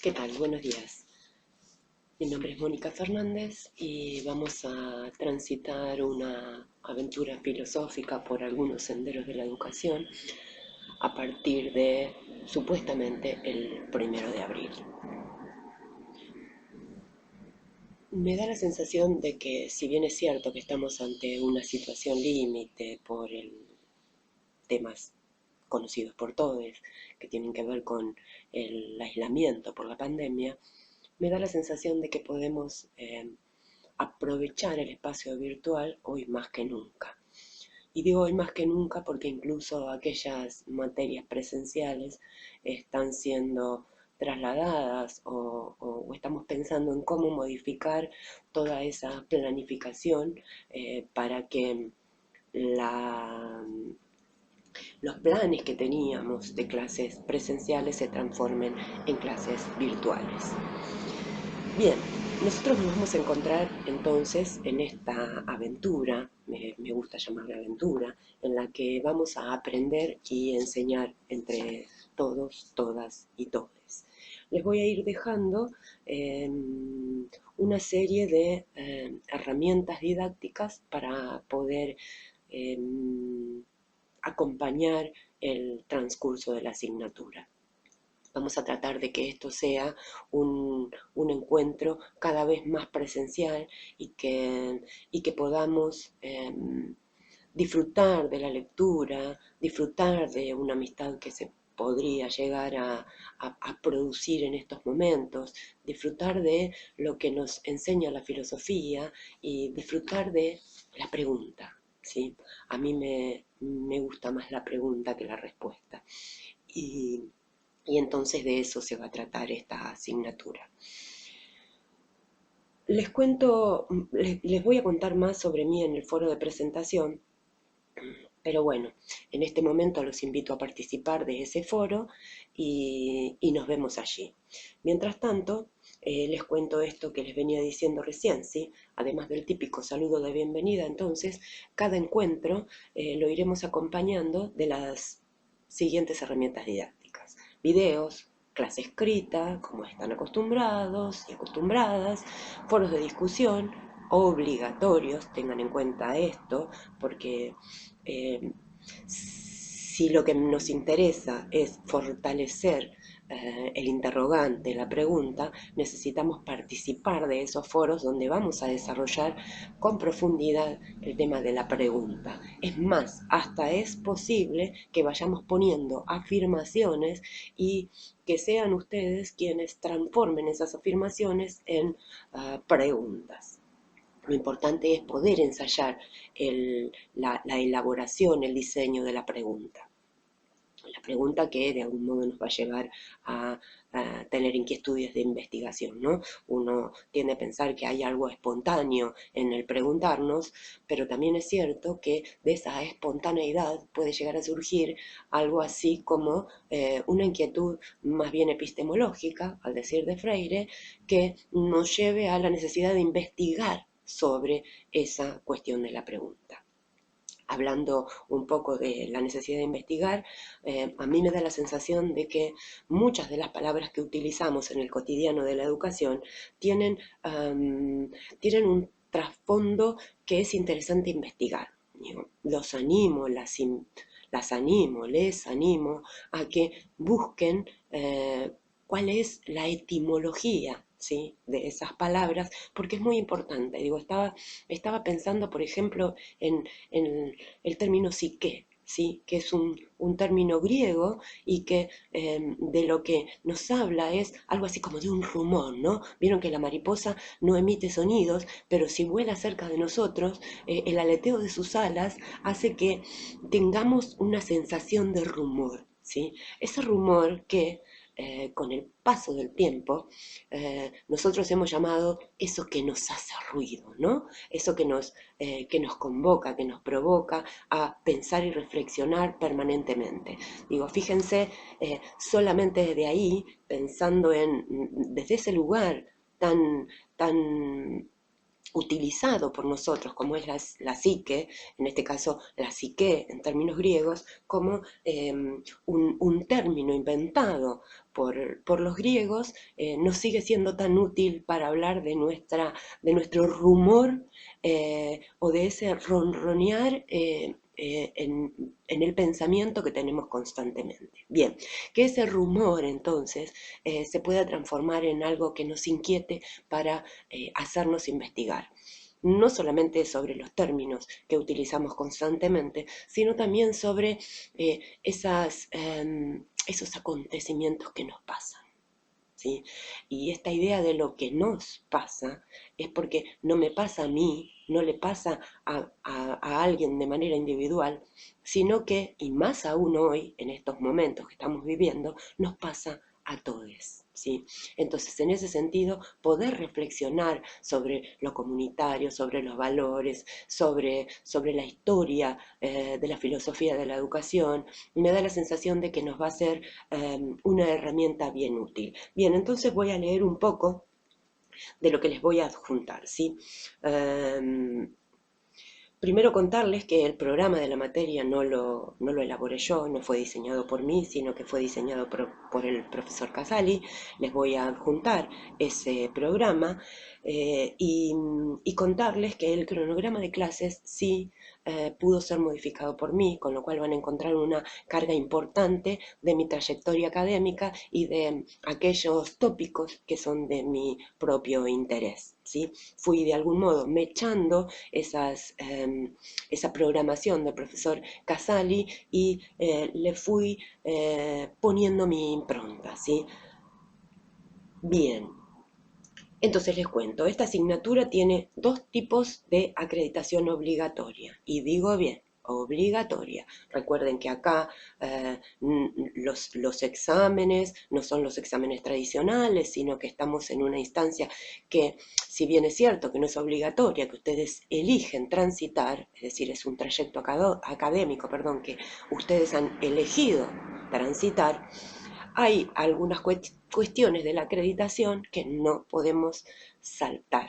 ¿Qué tal? Buenos días. Mi nombre es Mónica Fernández y vamos a transitar una aventura filosófica por algunos senderos de la educación a partir de supuestamente el 1 de abril. Me da la sensación de que si bien es cierto que estamos ante una situación límite por temas conocidos por todos, que tienen que ver con el aislamiento por la pandemia, me da la sensación de que podemos aprovechar el espacio virtual hoy más que nunca. Y digo hoy más que nunca porque incluso aquellas materias presenciales están siendo trasladadas o estamos pensando en cómo modificar toda esa planificación para que la, los planes que teníamos de clases presenciales se transformen en clases virtuales. Bien, nosotros nos vamos a encontrar entonces en esta aventura, me gusta llamarla aventura, en la que vamos a aprender y enseñar entre todos, todas y todes. Les voy a ir dejando una serie de herramientas didácticas para poder eh, acompañar el transcurso de la asignatura. Vamos a tratar de que esto sea un encuentro cada vez más presencial y que podamos disfrutar de la lectura, disfrutar de una amistad que se podría llegar a producir en estos momentos, disfrutar de lo que nos enseña la filosofía y disfrutar de la pregunta. ¿Sí? A mí me gusta más la pregunta que la respuesta. Y, y entonces de eso se va a tratar esta asignatura. Les voy a contar más sobre mí en el foro de presentación, pero bueno, en este momento los invito a participar de ese foro y nos vemos allí. Mientras tanto, les cuento esto que les venía diciendo recién, ¿sí? Además del típico saludo de bienvenida, entonces, cada encuentro lo iremos acompañando de las siguientes herramientas didácticas: videos, clase escrita, como están acostumbrados y acostumbradas, foros de discusión obligatorios, tengan en cuenta esto, porque si lo que nos interesa es fortalecer el interrogante, la pregunta, necesitamos participar de esos foros donde vamos a desarrollar con profundidad el tema de la pregunta. Es más, hasta es posible que vayamos poniendo afirmaciones y que sean ustedes quienes transformen esas afirmaciones en preguntas. Lo importante es poder ensayar la elaboración, el diseño de la pregunta. La pregunta que de algún modo nos va a llevar a tener inquietudes de investigación, ¿no? Uno tiende a pensar que hay algo espontáneo en el preguntarnos, pero también es cierto que de esa espontaneidad puede llegar a surgir algo así como una inquietud más bien epistemológica, al decir de Freire, que nos lleve a la necesidad de investigar sobre esa cuestión de la pregunta. Hablando un poco de la necesidad de investigar, a mí me da la sensación de que muchas de las palabras que utilizamos en el cotidiano de la educación tienen un trasfondo que es interesante investigar. Los animo, les animo a que busquen cuál es la etimología, ¿sí?, de esas palabras, porque es muy importante. Estaba pensando, por ejemplo, en el término psique, ¿sí?, que es un término griego y que de lo que nos habla es algo así como de un rumor, ¿no? Vieron que la mariposa no emite sonidos, pero si vuela cerca de nosotros, el aleteo de sus alas hace que tengamos una sensación de rumor, ¿sí? Ese rumor que con el paso del tiempo nosotros hemos llamado eso que nos hace ruido, ¿no? Eso que nos convoca, que nos provoca a pensar y reflexionar permanentemente. Digo, fíjense, solamente desde ahí, pensando desde ese lugar tan utilizado por nosotros, como es la psique, en este caso la psique en términos griegos, como un término inventado por los griegos, no sigue siendo tan útil para hablar de nuestro rumor o de ese ronronear en el pensamiento que tenemos constantemente. Bien, que ese rumor entonces se pueda transformar en algo que nos inquiete para hacernos investigar. No solamente sobre los términos que utilizamos constantemente, sino también sobre esos acontecimientos que nos pasan. ¿Sí? Y esta idea de lo que nos pasa es porque no me pasa a mí, no le pasa a alguien de manera individual, sino que, y más aún hoy, en estos momentos que estamos viviendo, nos pasa a todos. ¿Sí? Entonces, en ese sentido, poder reflexionar sobre lo comunitario, sobre los valores, sobre la historia de la filosofía de la educación, me da la sensación de que nos va a ser una herramienta bien útil. Bien, entonces voy a leer un poco de lo que les voy a adjuntar, ¿sí? Primero contarles que el programa de la materia no lo elaboré yo, no fue diseñado por mí, sino que fue diseñado por el profesor Casali. Les voy a adjuntar ese programa y contarles que el cronograma de clases sí pudo ser modificado por mí, con lo cual van a encontrar una carga importante de mi trayectoria académica y de aquellos tópicos que son de mi propio interés. ¿Sí? Fui de algún modo mechando esa programación del profesor Casali y le fui poniendo mi impronta. ¿Sí? Bien, entonces les cuento, esta asignatura tiene dos tipos de acreditación obligatoria, y digo bien, obligatoria. Recuerden que acá los exámenes no son los exámenes tradicionales, sino que estamos en una instancia que, si bien es cierto que no es obligatoria, que ustedes eligen transitar, es decir, es un trayecto académico, perdón, que ustedes han elegido transitar, hay algunas cuestiones de la acreditación que no podemos saltar.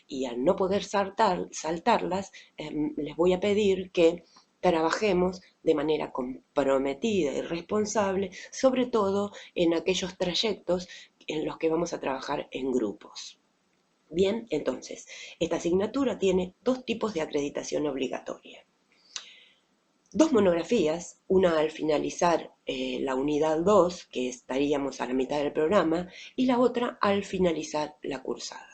Y al no poder saltarlas, les voy a pedir que trabajemos de manera comprometida y responsable, sobre todo en aquellos trayectos en los que vamos a trabajar en grupos. Bien, entonces, esta asignatura tiene dos tipos de acreditación obligatoria. Dos monografías, una al finalizar la unidad 2, que estaríamos a la mitad del programa, y la otra al finalizar la cursada.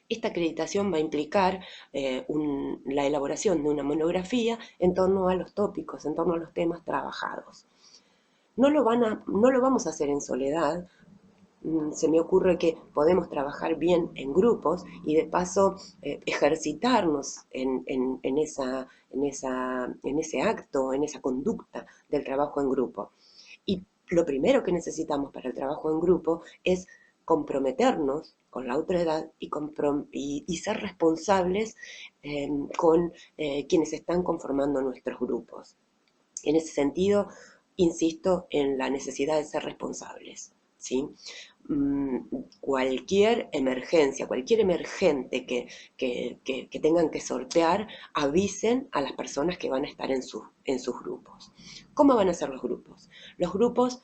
Esta acreditación va a implicar la elaboración de una monografía en torno a los tópicos, en torno a los temas trabajados. No lo vamos a hacer en soledad. Se me ocurre que podemos trabajar bien en grupos y de paso ejercitarnos en ese acto, en esa conducta del trabajo en grupo. Y lo primero que necesitamos para el trabajo en grupo es comprometernos con la otra edad y ser responsables con quienes están conformando nuestros grupos. En ese sentido, insisto en la necesidad de ser responsables. ¿Sí? Cualquier emergencia, cualquier emergente que tengan que sortear, avisen a las personas que van a estar en sus grupos. ¿Cómo van a ser los grupos? Los grupos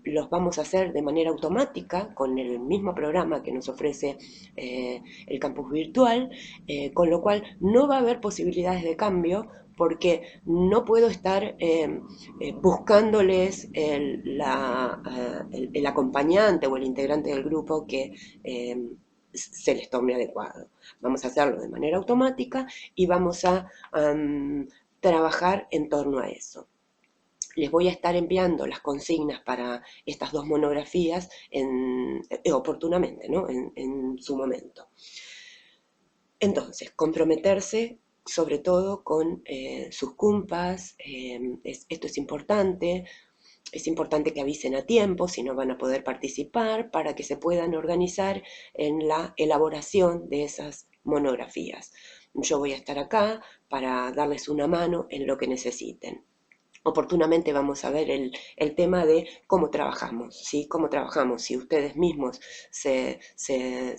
los vamos a hacer de manera automática con el mismo programa que nos ofrece el campus virtual, con lo cual no va a haber posibilidades de cambio porque no puedo estar buscándoles el acompañante o el integrante del grupo que se les tome adecuado. Vamos a hacerlo de manera automática y vamos a trabajar en torno a eso. Les voy a estar enviando las consignas para estas dos monografías oportunamente, ¿no? en su momento. Entonces, comprometerse sobre todo con sus cumpas, esto es importante que avisen a tiempo si no van a poder participar para que se puedan organizar en la elaboración de esas monografías. Yo voy a estar acá para darles una mano en lo que necesiten. Oportunamente vamos a ver el tema de cómo trabajamos, ¿sí? Cómo trabajamos, si ustedes mismos se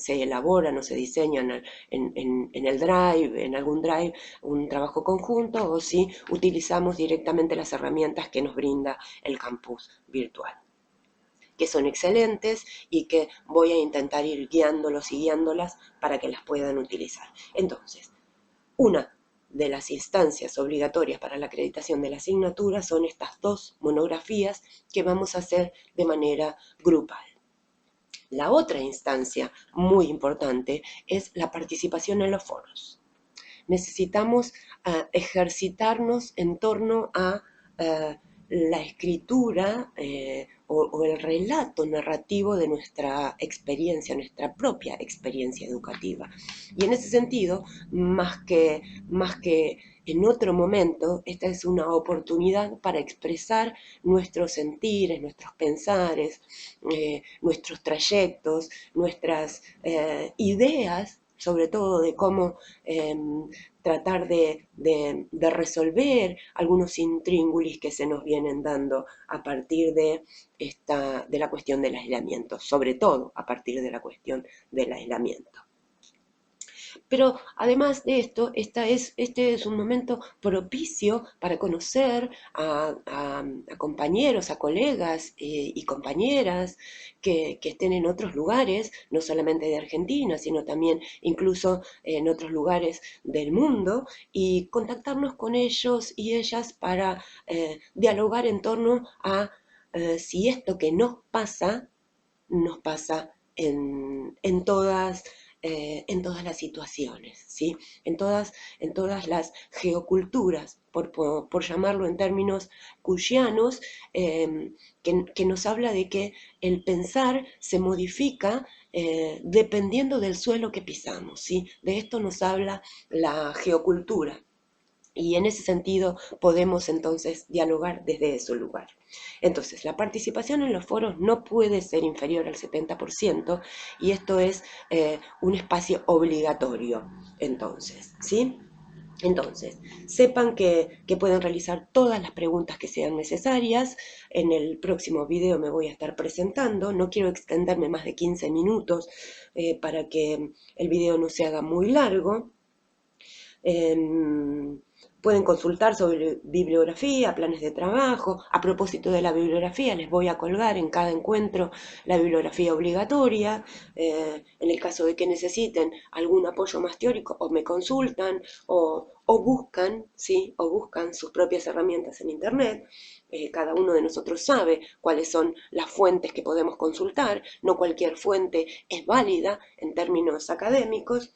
elaboran o se diseñan en el Drive, en algún Drive, un trabajo conjunto, o si utilizamos directamente las herramientas que nos brinda el campus virtual, que son excelentes y que voy a intentar ir guiándolos y guiándolas para que las puedan utilizar. Entonces, una de las instancias obligatorias para la acreditación de la asignatura son estas dos monografías que vamos a hacer de manera grupal. La otra instancia muy importante es la participación en los foros. Necesitamos ejercitarnos en torno a la escritura o el relato narrativo de nuestra experiencia, nuestra propia experiencia educativa. Y en ese sentido, más que en otro momento, esta es una oportunidad para expresar nuestros sentires, nuestros pensares, nuestros trayectos, nuestras ideas, sobre todo de cómo tratar de resolver algunos intríngulis que se nos vienen dando a partir de la cuestión del aislamiento, sobre todo a partir de la cuestión del aislamiento. Pero además de esto, este es un momento propicio para conocer a compañeros, a colegas y compañeras que estén en otros lugares, no solamente de Argentina, sino también incluso en otros lugares del mundo, y contactarnos con ellos y ellas para dialogar en torno a si esto que nos pasa en todas las situaciones, ¿sí? En todas las geoculturas, por llamarlo en términos cuyianos, que nos habla de que el pensar se modifica dependiendo del suelo que pisamos, ¿sí? De esto nos habla la geocultura. Y en ese sentido podemos entonces dialogar desde ese lugar. Entonces, la participación en los foros no puede ser inferior al 70% y esto es un espacio obligatorio, entonces, ¿sí? Entonces, sepan que pueden realizar todas las preguntas que sean necesarias. En el próximo video me voy a estar presentando. No quiero extenderme más de 15 minutos para que el video no se haga muy largo. Pueden consultar sobre bibliografía, planes de trabajo. A propósito de la bibliografía, les voy a colgar en cada encuentro la bibliografía obligatoria. En el caso de que necesiten algún apoyo más teórico, o me consultan o buscan, ¿sí? O buscan sus propias herramientas en Internet. Cada uno de nosotros sabe cuáles son las fuentes que podemos consultar. No cualquier fuente es válida en términos académicos.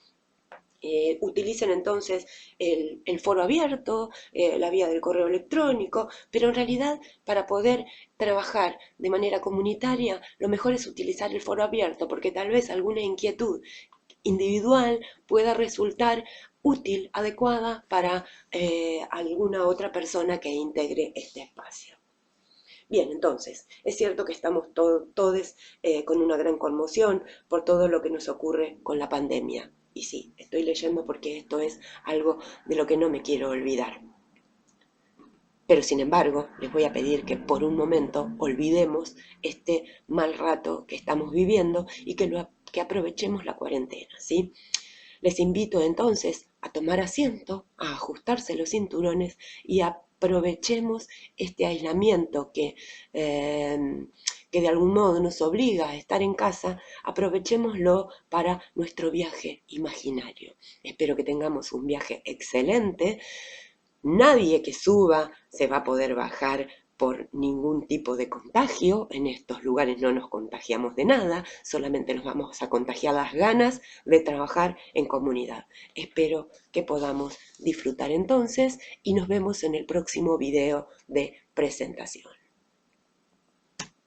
Utilicen entonces el foro abierto, la vía del correo electrónico, pero en realidad para poder trabajar de manera comunitaria lo mejor es utilizar el foro abierto, porque tal vez alguna inquietud individual pueda resultar útil, adecuada para alguna otra persona que integre este espacio. Bien, entonces, es cierto que estamos todos con una gran conmoción por todo lo que nos ocurre con la pandemia. Y sí, estoy leyendo porque esto es algo de lo que no me quiero olvidar. Pero sin embargo, les voy a pedir que por un momento olvidemos este mal rato que estamos viviendo y que aprovechemos la cuarentena, ¿sí? Les invito entonces a tomar asiento, a ajustarse los cinturones y aprovechemos este aislamiento que de algún modo nos obliga a estar en casa, aprovechémoslo para nuestro viaje imaginario. Espero que tengamos un viaje excelente. Nadie que suba se va a poder bajar por ningún tipo de contagio. En estos lugares no nos contagiamos de nada, solamente nos vamos a contagiar las ganas de trabajar en comunidad. Espero que podamos disfrutar entonces y nos vemos en el próximo video de presentación.